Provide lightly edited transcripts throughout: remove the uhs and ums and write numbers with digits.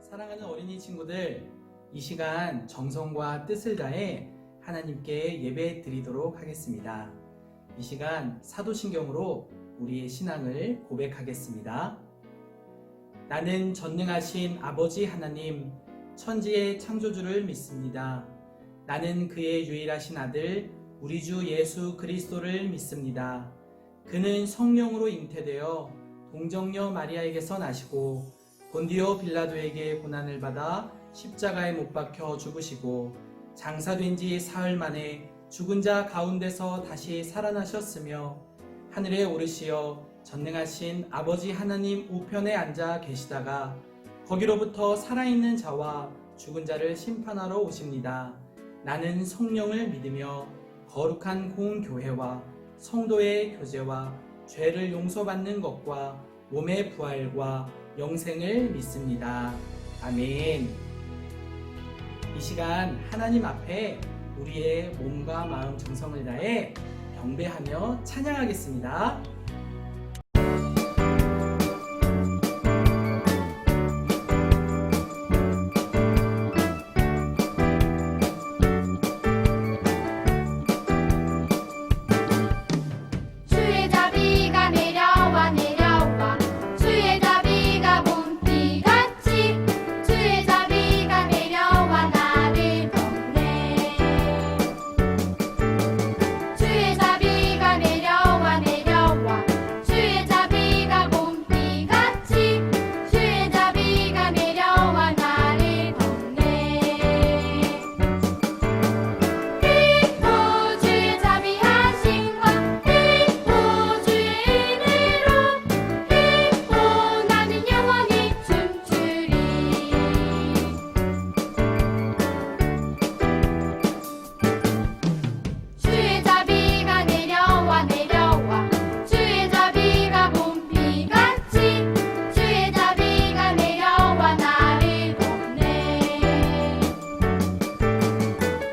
사랑하는 어린이 친구들, 이 시간 정성과 뜻을 다해 하나님께 예배 드리도록 하겠습니다. 이 시간 사도신경으로 우리의 신앙을 고백하겠습니다. 나는 전능하신 아버지 하나님, 천지의 창조주를 믿습니다. 나는 그의 유일하신 아들, 우리 주 예수 그리스도를 믿습니다. 그는 성령으로 잉태되어 동정녀 마리아에게서 나시고 본디오 빌라도에게 고난을 받아 십자가에 못 박혀 죽으시고 장사된 지 사흘 만에 죽은 자 가운데서 다시 살아나셨으며 하늘에 오르시어 전능하신 아버지 하나님 우편에 앉아 계시다가 거기로부터 살아있는 자와 죽은 자를 심판하러 오십니다. 나는 성령을 믿으며 거룩한 공교회와 성도의 교제와 죄를 용서받는 것과 몸의 부활과 영생을 믿습니다. 아멘. 이 시간 하나님 앞에 우리의 몸과 마음 정성을 다해 경배하며 찬양하겠습니다. 주의 자비가 내려와 내려와 주의 자비가 봄비같이 주의 자비가 내려와 나를 덮네 주의 자비가 내려와 내려와 주의 자비가 봄비같이 주의 자비가 내려와 나를 덮네 그리고 주의 자비하심과 그리고 주의 은혜로 그리고 나는 영원히 춤추리 주의 자비가 내려와 내려와 주의 자비가 봄비같이 주의 자비가 내려와 나를 덮네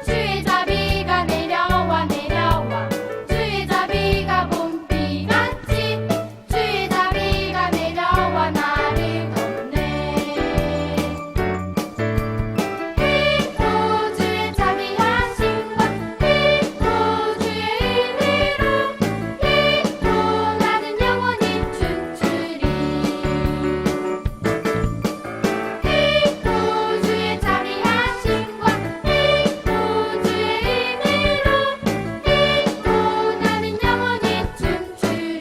주의 자비가 내려와 내려와 주의 자비가 봄비같이 주의 자비가 내려와 나를 덮네 그리고 주의 자비하심과 그리고 주의 은혜로 그리고 나는 영원히 춤추리 그리고 주의 자비하심과 그리고 주의 은혜로 그리고 나는 영원히 춤추리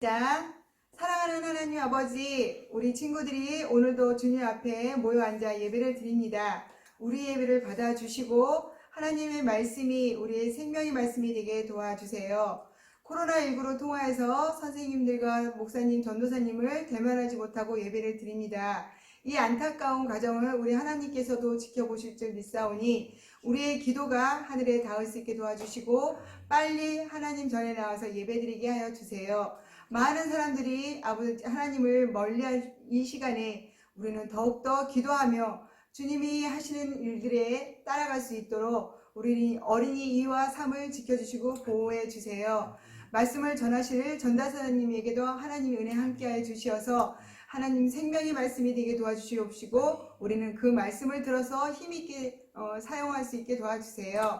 자, 사랑하는 하나님 아버지, 우리 친구들이 오늘도 주님 앞에 모여 앉아 예배를 드립니다. 우리 예배를 받아주시고 하나님의 말씀이 우리의 생명의 말씀이 되게 도와주세요. 코로나19로 통하여서 선생님들과 목사님, 전도사님을 대면하지 못하고 예배를 드립니다. 이 안타까운 과정을 우리 하나님께서도 지켜보실 줄 믿사오니 우리의 기도가 하늘에 닿을 수 있게 도와주시고 빨리 하나님 전에 나와서 예배드리게 하여 주세요. 많은 사람들이 아버지 하나님을 멀리한 이 시간에 우리는 더욱더 기도하며 주님이 하시는 일들에 따라갈 수 있도록 우리 어린이 이와 삶을 지켜주시고 보호해 주세요. 말씀을 전하실 전다사님에게도 하나님의 은혜 함께하여 주시어서 하나님 생명의 말씀이 되게 도와주시옵시고 우리는 그 말씀을 들어서 힘있게 사용할 수 있게 도와주세요.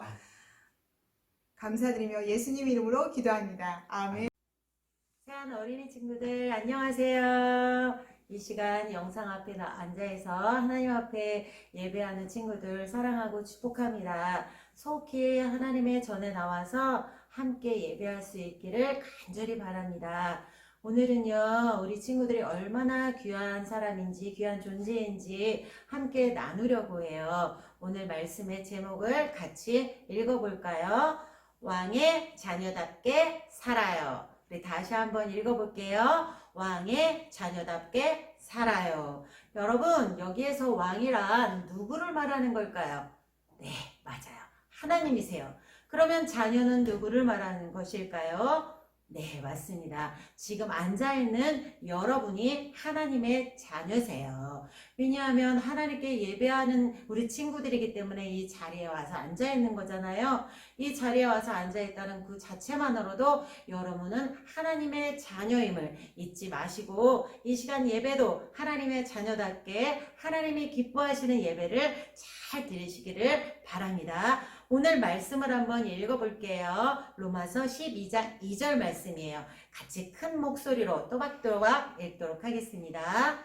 감사드리며 예수님 이름으로 기도합니다. 아멘. 사랑하는 어린이 친구들 안녕하세요. 이 시간 영상 앞에 앉아서 하나님 앞에 예배하는 친구들 사랑하고 축복합니다. 속히 하나님의 전에 나와서 함께 예배할 수 있기를 간절히 바랍니다. 오늘은요 우리 친구들이 얼마나 귀한 사람인지 귀한 존재인지 함께 나누려고 해요. 오늘 말씀의 제목을 같이 읽어볼까요? 왕의 자녀답게 살아요. 우리 다시 한번 읽어볼게요. 왕의 자녀답게 살아요. 여러분 여기에서 왕이란 누구를 말하는 걸까요? 네, 맞아요. 하나님이세요. 그러면 자녀는 누구를 말하는 것일까요? 네, 맞습니다. 지금 앉아있는 여러분이 하나님의 자녀세요. 왜냐하면 하나님께 예배하는 우리 친구들이기 때문에 이 자리에 와서 앉아 있는 거잖아요. 이 자리에 와서 앉아 있다는 그 자체만으로도 여러분은 하나님의 자녀임을 잊지 마시고 이 시간 예배도 하나님의 자녀답게 하나님이 기뻐하시는 예배를 잘 드리시기를 바랍니다. 오늘 말씀을 한번 읽어볼게요. 로마서 12장 2절 말씀이에요. 같이 큰 목소리로 또박또박 읽도록 하겠습니다.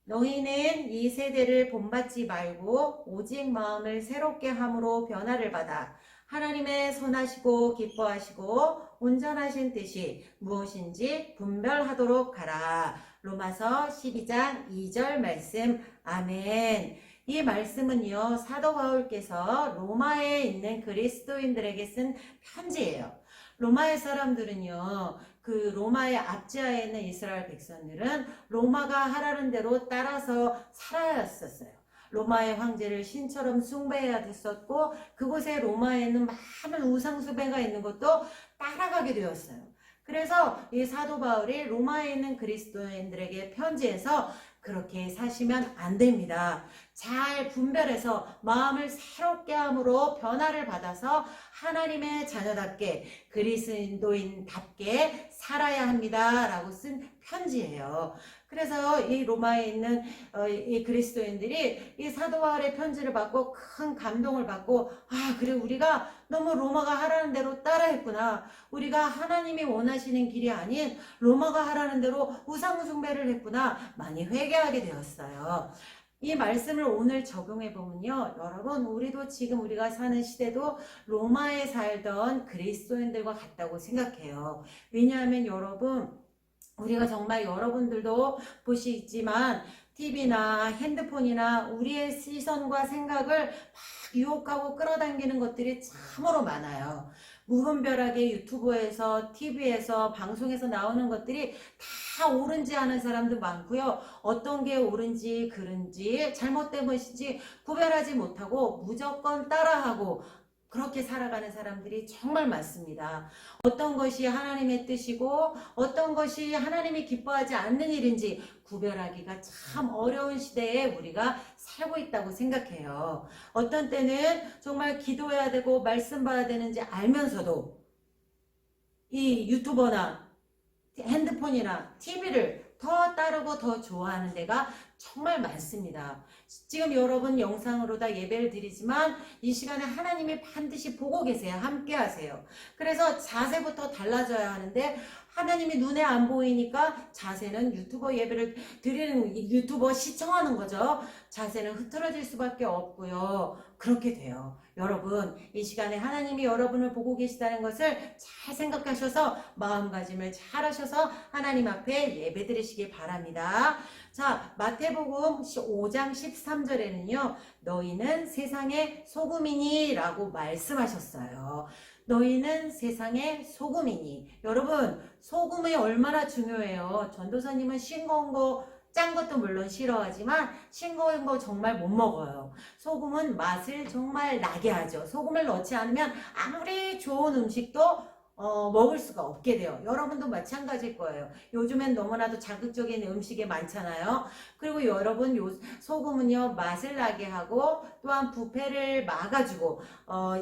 너희는 이 세대를 본받지 말고 오직 마음을 새롭게 함으로 변화를 받아 하나님의 선하시고 기뻐하시고 온전하신 뜻이 무엇인지 분별하도록 하라. 로마서 12장 2절 말씀. 아멘. 이 말씀은요, 사도 바울께서 로마에 있는 그리스도인들에게 쓴 편지예요. 로마의 사람들은요, 그 로마의 압제하에 있는 이스라엘 백성들은 로마가 하라는 대로 따라서 살아야 했었어요. 로마의 황제를 신처럼 숭배해야 됐었고, 그곳에 로마에 있는 많은 우상숭배가 있는 것도 따라가게 되었어요. 그래서 이 사도 바울이 로마에 있는 그리스도인들에게 편지해서 그렇게 사시면 안 됩니다. 잘 분별해서 마음을 새롭게 함으로 변화를 받아서 하나님의 자녀답게 그리스도인답게 살아야 합니다. 라고 쓴 편지예요. 그래서 이 로마에 있는 이 그리스도인들이 이 사도 바울의 편지를 받고 큰 감동을 받고, 아, 그래, 우리가 너무 로마가 하라는 대로 따라했구나. 우리가 하나님이 원하시는 길이 아닌 로마가 하라는 대로 우상 숭배를 했구나. 많이 회개하게 되었어요. 이 말씀을 오늘 적용해 보면요, 여러분, 우리도 지금 우리가 사는 시대도 로마에 살던 그리스도인들과 같다고 생각해요. 왜냐하면 여러분, 우리가 정말 여러분들도 보시지만 TV나 핸드폰이나 우리의 시선과 생각을 막 유혹하고 끌어당기는 것들이 참으로 많아요. 무분별하게 유튜브에서, TV에서, 방송에서 나오는 것들이 다 옳은지 아는 사람도 많고요. 어떤 게 옳은지, 그른지, 잘못된 것인지 구별하지 못하고 무조건 따라하고 그렇게 살아가는 사람들이 정말 많습니다. 어떤 것이 하나님의 뜻이고 어떤 것이 하나님이 기뻐하지 않는 일인지 구별하기가 참 어려운 시대에 우리가 살고 있다고 생각해요. 어떤 때는 정말 기도해야 되고 말씀 봐야 되는지 알면서도 이 유튜버나 핸드폰이나 TV를 더 따르고 더 좋아하는 데가 정말 많습니다. 지금 여러분 영상으로 다 예배를 드리지만 이 시간에 하나님이 반드시 보고 계세요. 함께 하세요. 그래서 자세부터 달라져야 하는데 하나님이 눈에 안 보이니까 자세는 유튜버 예배를 드리는 유튜버 시청하는 거죠. 자세는 흐트러질 수밖에 없고요. 그렇게 돼요. 여러분, 이 시간에 하나님이 여러분을 보고 계시다는 것을 잘 생각하셔서 마음가짐을 잘 하셔서 하나님 앞에 예배 드리시기 바랍니다. 자, 마태복음 5장 13절에는요. 너희는 세상의 소금이니 라고 말씀하셨어요. 너희는 세상의 소금이니. 여러분, 소금이 얼마나 중요해요. 전도사님은 싱거운 거 짠 것도 물론 싫어하지만 싱거운 거 정말 못 먹어요. 소금은 맛을 정말 나게 하죠. 소금을 넣지 않으면 아무리 좋은 음식도 먹을 수가 없게 돼요. 여러분도 마찬가지일 거예요. 요즘엔 너무나도 자극적인 음식이 많잖아요. 그리고 여러분, 소금은요 맛을 나게 하고 또한 부패를 막아주고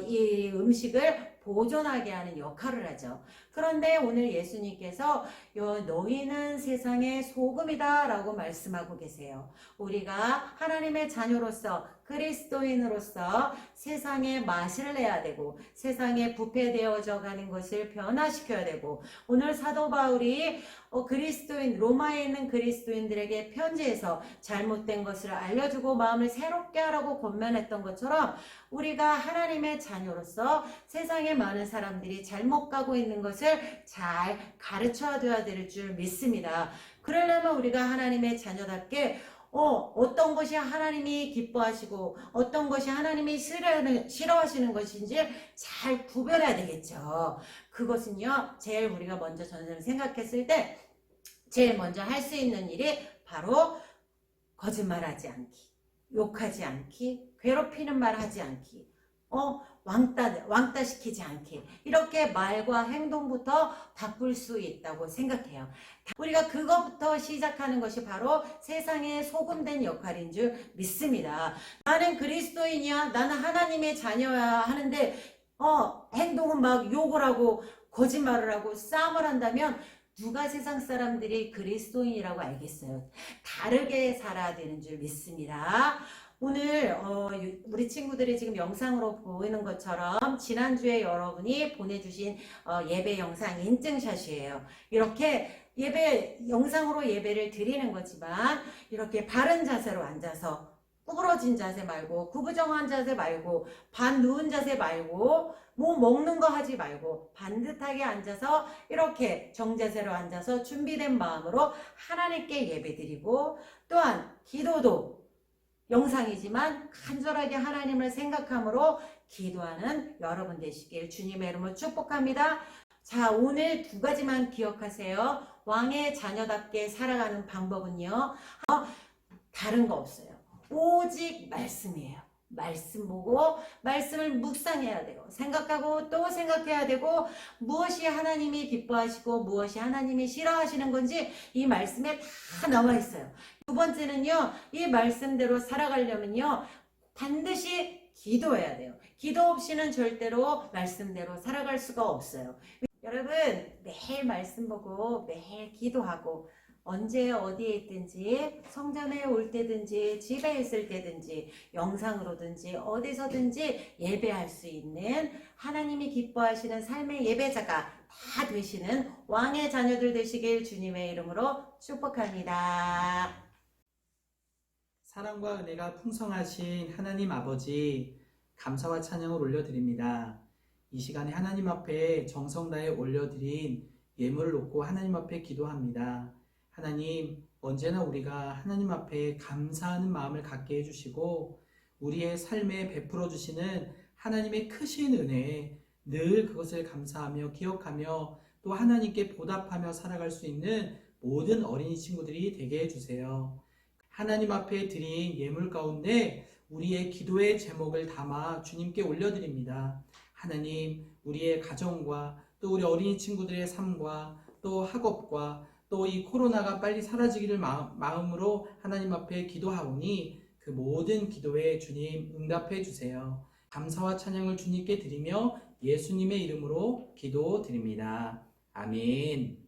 이 음식을 보존하게 하는 역할을 하죠. 그런데 오늘 예수님께서 너희는 세상의 소금이다 라고 말씀하고 계세요. 우리가 하나님의 자녀로서 그리스도인으로서 세상에 맛을 내야 되고 세상에 부패되어져 가는 것을 변화시켜야 되고, 오늘 사도 바울이 그리스도인 로마에 있는 그리스도인들에게 편지해서 잘못된 것을 알려주고 마음을 새롭게 하라고 권면했던 것처럼 우리가 하나님의 자녀로서 세상에 많은 사람들이 잘못 가고 있는 것을 잘 가르쳐야 될 줄 믿습니다. 그러려면 우리가 하나님의 자녀답게 어떤 것이 하나님이 기뻐하시고 어떤 것이 하나님이 싫어하시는 것인지 잘 구별해야 되겠죠. 그것은요, 제일 우리가 먼저 저는 생각했을 때 제일 먼저 할 수 있는 일이 바로 거짓말하지 않기, 욕하지 않기, 괴롭히는 말 하지 않기, 왕따 시키지 않게 이렇게 말과 행동부터 바꿀 수 있다고 생각해요. 우리가 그것부터 시작하는 것이 바로 세상의 소금된 역할인 줄 믿습니다. 나는 그리스도인이야, 나는 하나님의 자녀야 하는데 행동은 막 욕을 하고 거짓말을 하고 싸움을 한다면 누가 세상 사람들이 그리스도인이라고 알겠어요? 다르게 살아야 되는 줄 믿습니다. 오늘 우리 친구들이 지금 영상으로 보이는 것처럼 지난주에 여러분이 보내주신 예배 영상 인증샷이에요. 이렇게 영상으로 예배를 드리는 거지만 이렇게 바른 자세로 앉아서 구부러진 자세 말고 구부정한 자세 말고 반 누운 자세 말고 뭐 먹는 거 하지 말고 반듯하게 앉아서 이렇게 정자세로 앉아서 준비된 마음으로 하나님께 예배드리고 또한 기도도 영상이지만 간절하게 하나님을 생각함으로 기도하는 여러분 되시길 주님의 이름으로 축복합니다. 자, 오늘 두 가지만 기억하세요. 왕의 자녀답게 살아가는 방법은요. 다른 거 없어요. 오직 말씀이에요. 말씀 보고 말씀을 묵상해야 되고 생각하고 또 생각해야 되고 무엇이 하나님이 기뻐하시고 무엇이 하나님이 싫어하시는 건지 이 말씀에 다 나와 있어요. 두 번째는요, 이 말씀대로 살아가려면요 반드시 기도해야 돼요. 기도 없이는 절대로 말씀대로 살아갈 수가 없어요. 여러분 매일 말씀 보고 매일 기도하고 언제 어디에 있든지 성전에 올 때든지 집에 있을 때든지 영상으로든지 어디서든지 예배할 수 있는 하나님이 기뻐하시는 삶의 예배자가 다 되시는 왕의 자녀들 되시길 주님의 이름으로 축복합니다. 사랑과 은혜가 풍성하신 하나님 아버지, 감사와 찬양을 올려드립니다. 이 시간에 하나님 앞에 정성 다해 올려드린 예물을 놓고 하나님 앞에 기도합니다. 하나님, 언제나 우리가 하나님 앞에 감사하는 마음을 갖게 해주시고 우리의 삶에 베풀어 주시는 하나님의 크신 은혜에 늘 그것을 감사하며 기억하며 또 하나님께 보답하며 살아갈 수 있는 모든 어린이 친구들이 되게 해주세요. 하나님 앞에 드린 예물 가운데 우리의 기도의 제목을 담아 주님께 올려드립니다. 하나님, 우리의 가정과 또 우리 어린이 친구들의 삶과 또 학업과 또 이 코로나가 빨리 사라지기를 마음으로 하나님 앞에 기도하오니 그 모든 기도에 주님 응답해 주세요. 감사와 찬양을 주님께 드리며 예수님의 이름으로 기도드립니다. 아멘.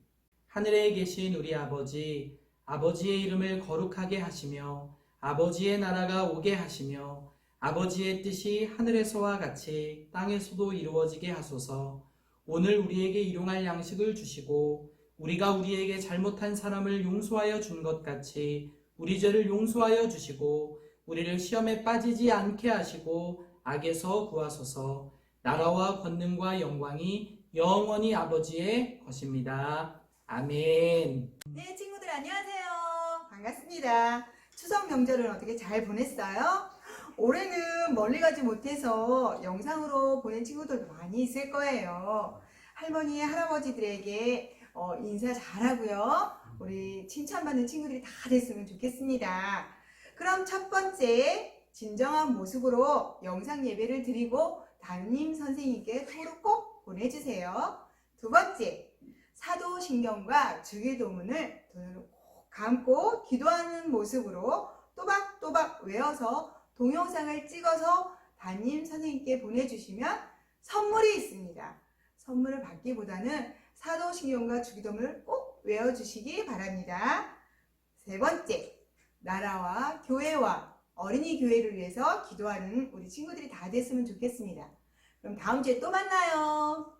하늘에 계신 우리 아버지, 아버지의 이름을 거룩하게 하시며 아버지의 나라가 오게 하시며 아버지의 뜻이 하늘에서와 같이 땅에서도 이루어지게 하소서. 오늘 우리에게 일용할 양식을 주시고 우리가 우리에게 잘못한 사람을 용서하여 준 것 같이 우리 죄를 용서하여 주시고 우리를 시험에 빠지지 않게 하시고 악에서 구하소서. 나라와 권능과 영광이 영원히 아버지의 것입니다. 아멘. 네, 친구들 안녕하세요. 반갑습니다. 추석 명절은 어떻게 잘 보냈어요? 올해는 멀리 가지 못해서 영상으로 보낸 친구들도 많이 있을 거예요. 할머니, 할아버지들에게 인사 잘하고요. 우리 칭찬받는 친구들이 다 됐으면 좋겠습니다. 그럼 첫 번째, 진정한 모습으로 영상 예배를 드리고 담임 선생님께 통으로 꼭 보내주세요. 두 번째, 사도신경과 주기도문을 눈을 꼭 감고 기도하는 모습으로 또박또박 외워서 동영상을 찍어서 담임 선생님께 보내주시면 선물이 있습니다. 선물을 받기보다는 사도신경과 주기도문을 꼭 외워주시기 바랍니다. 세 번째, 나라와 교회와 어린이 교회를 위해서 기도하는 우리 친구들이 다 됐으면 좋겠습니다. 그럼 다음 주에 또 만나요.